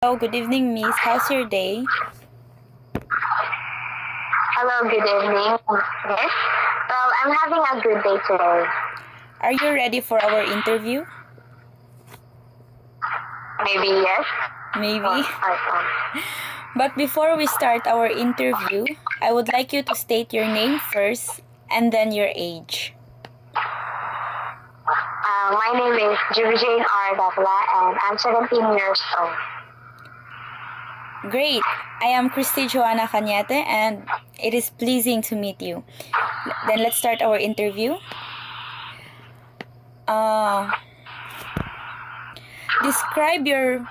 Hello, good evening, Miss. How's your day? Hello, good evening. Yes. Well, I'm having a good day today. Are you ready for our interview? Maybe yes. Maybe. Or But before we start our interview, I would like you to state your name first and then your age. my name is Jane R. Davila and I'm 17 years old. Great. I am Christy Joanna Cañete and it is pleasing to meet you. Then let's start our interview. Describe your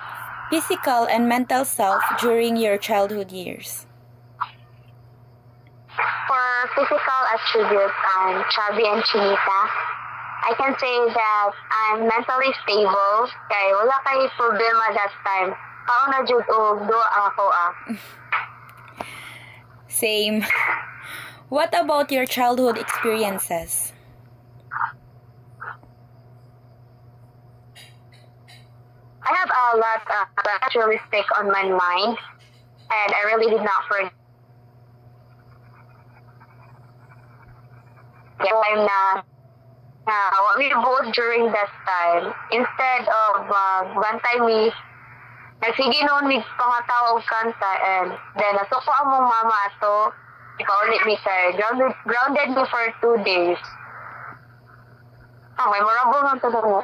physical and mental self during your childhood years. For physical attributes, I'm chubby and chinita. I can say that I'm mentally stable kay wala kay problema that time. Kauna jud og do ako Same. What about your childhood experiences? I have a lot that really stick on my mind, and I really did not forget time na what we both during that time. Instead of one time we nagsige noon mig pangatawag kanta and then nasuko among mama ato ipaulit mi kay grounded me for 2 days. Memorable man to mo.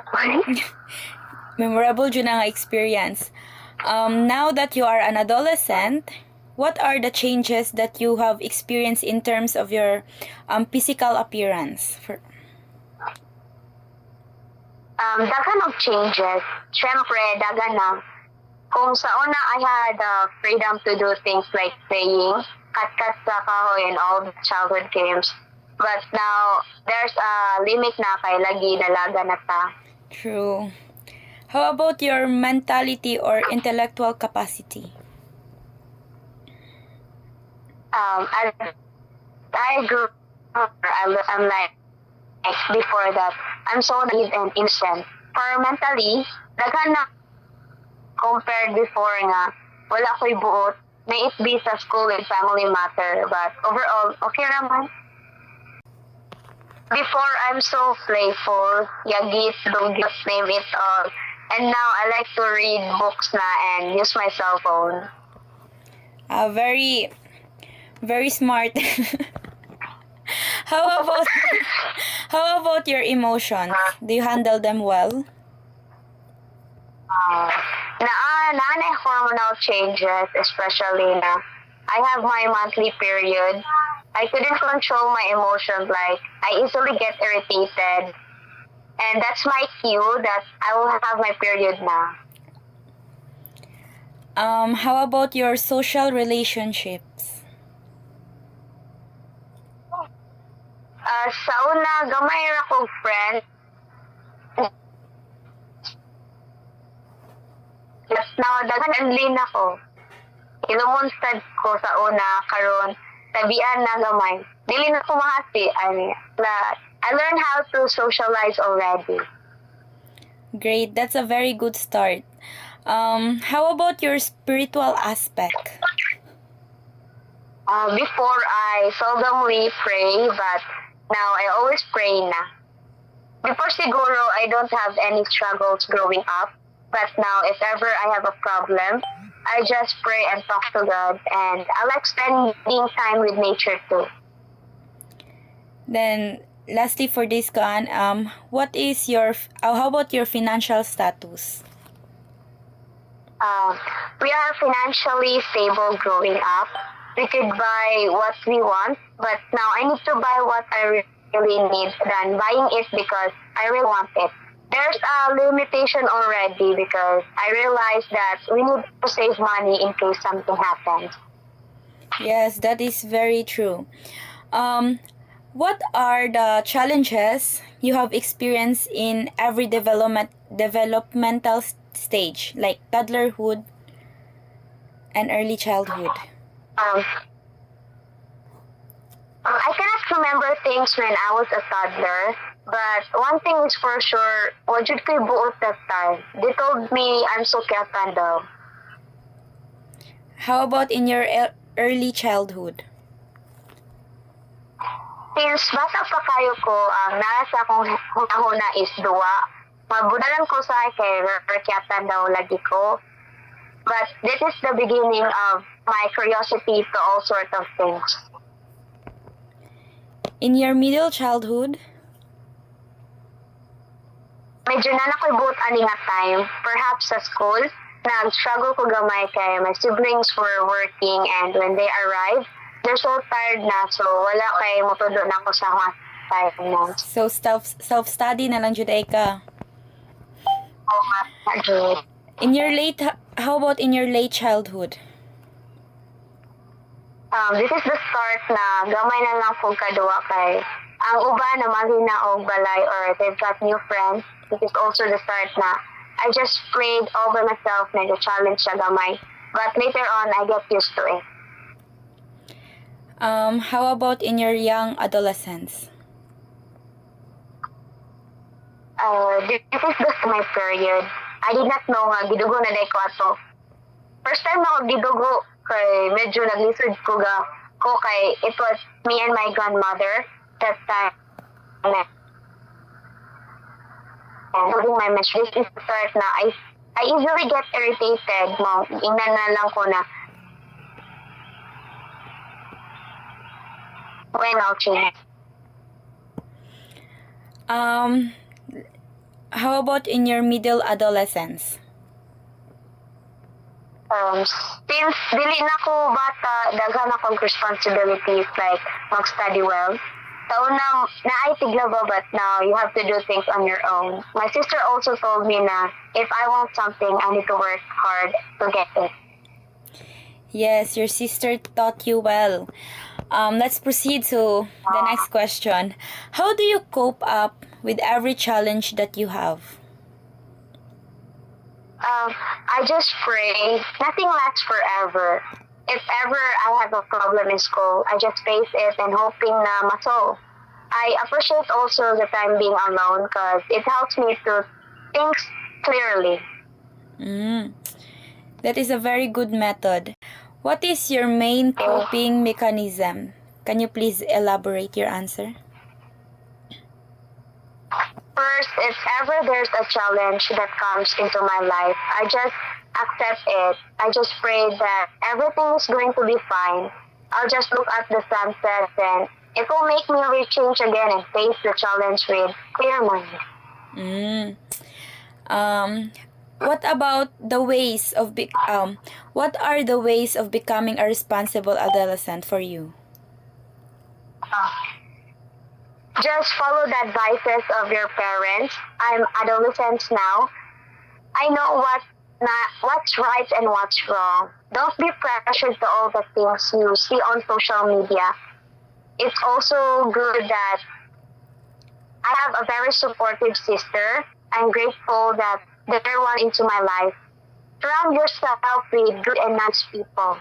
Memorable dyan ang experience. Now that you are an adolescent, what are the changes that you have experienced in terms of your physical appearance? Dagan of changes. Syempre, dagan na. Kung sa una, I had freedom to do things like playing, kat-kat sa kahoy and all the childhood games. But now, there's a limit na kay lagi dalaga na ta. True. How about your mentality or intellectual capacity? As I grew up, I'm like before that, I'm so naive and innocent. For mentally, daghan na compared before nga, wala ko'y buot, may it be sa school and family matter, but overall, okay naman. Before, I'm so playful, yagit, dugit, name it all. And now, I like to read books na and use my cell phone. Very, very smart. How about your emotions? Do you handle them well? Na hormonal changes, especially na I have my monthly period. I couldn't control my emotions, like I easily get irritated. And that's my cue that I will have my period na. How about your social relationships? Sa una, gamay ra kong friend. But now, daghan anlin ako. Ilumunstad ko sa una, karon tabian na gamay. Dili na ko mahati. I learned how to socialize already. Great, that's a very good start. How about your spiritual aspect? Before, I seldomly pray, but now I always pray na. Before siguro, I don't have any struggles growing up. But now, if ever I have a problem, I just pray and talk to God. And I like spending time with nature too. Then, lastly for this one, how about your financial status? We are financially stable growing up. We could buy what we want, but now I need to buy what I really need than buying it because I really want it. There's a limitation already because I realized that we need to save money in case something happens. Yes, that is very true. What are the challenges you have experienced in every developmental stage, like toddlerhood and early childhood? I cannot remember things when I was a toddler, but one thing is for sure, wajud ko'y buot that time. They told me I'm so ketan daw. How about in your early childhood? Since bata pa kayo ko, ang nasa akong hunahuna is duwa. Mabudalan ko sa kay rekyatan daw lagi ko. But this is the beginning of my curiosity to all sorts of things. In your middle childhood? Medyo na nakoy-buot ani nga time, perhaps sa school, nag-struggle ko gamay kay my siblings were working and when they arrived, they're so tired na so wala kay motudo na ako sa mga time na. So, self-study na lang jud ay ka. In your how about in your late childhood? This is the start na gamay na lang kung kaduwa kay ang uban na mahina og balay or they've got new friends. This is also the start na I just prayed over myself na challenge siya gamay. But later on, I get used to it. How about in your young adolescence? This is just my period. I did not know nga gidugo na day ko ato. First time ako gidugo kay medyo naglisod ko kay it was me and my grandmother that time. And during my menstruation, this is the start na I easily get irritated. Ingnan na lang ko na when I'll change. How about in your middle adolescence? Since dili na ko bata, daghan akong responsibilities like mag-study well. Taunang naay tigla ba, but now you have to do things on your own. My sister also told me na if I want something, I need to work hard to get it. Yes, your sister taught you well. Let's proceed to the next question. How do you cope up with every challenge that you have? I just pray. Nothing lasts forever. If ever I have a problem in school, I just face it and hoping na masolve. I appreciate also that I'm being alone because it helps me to think clearly. That is a very good method. What is your main coping mechanism? Can you please elaborate your answer? First, if ever there's a challenge that comes into my life, I just accept it. I just pray that everything is going to be fine. I'll just look at the sunset and it will make me rechange again and face the challenge with clear mind. What about the ways of what are the ways of becoming a responsible adolescent for you? Just follow the advices of your parents. I'm adolescent now. I know what's right and what's wrong. Don't be pressured to all the things you see on social media. It's also good that I have a very supportive sister. I'm grateful that they're one into my life. Surround yourself with good and nice people.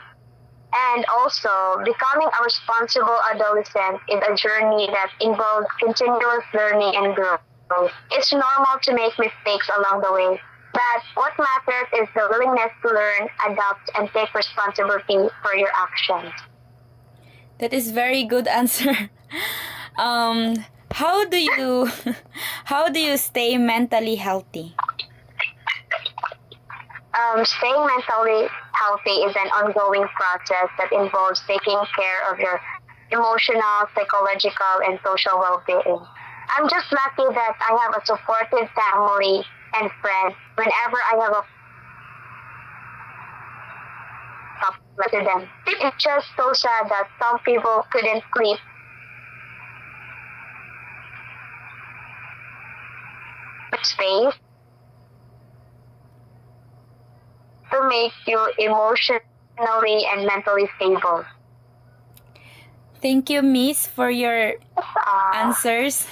And also, becoming a responsible adolescent is a journey that involves continuous learning and growth. It's normal to make mistakes along the way, but what matters is the willingness to learn, adapt, and take responsibility for your actions. That is very good answer. How do you stay mentally healthy? Staying mentally healthy is an ongoing process that involves taking care of your emotional, psychological, and social well-being. I'm just lucky that I have a supportive family and friends whenever I have a problem to them. It's just so sad that some people couldn't sleep. Space to make you emotionally and mentally stable. Thank you, Miss, for your answers.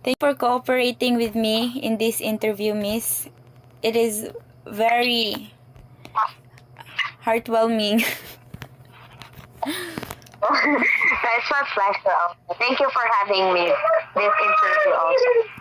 Thank you for cooperating with me in this interview, Miss. It is very heartwarming. It's my pleasure. Thank you for having me this interview also.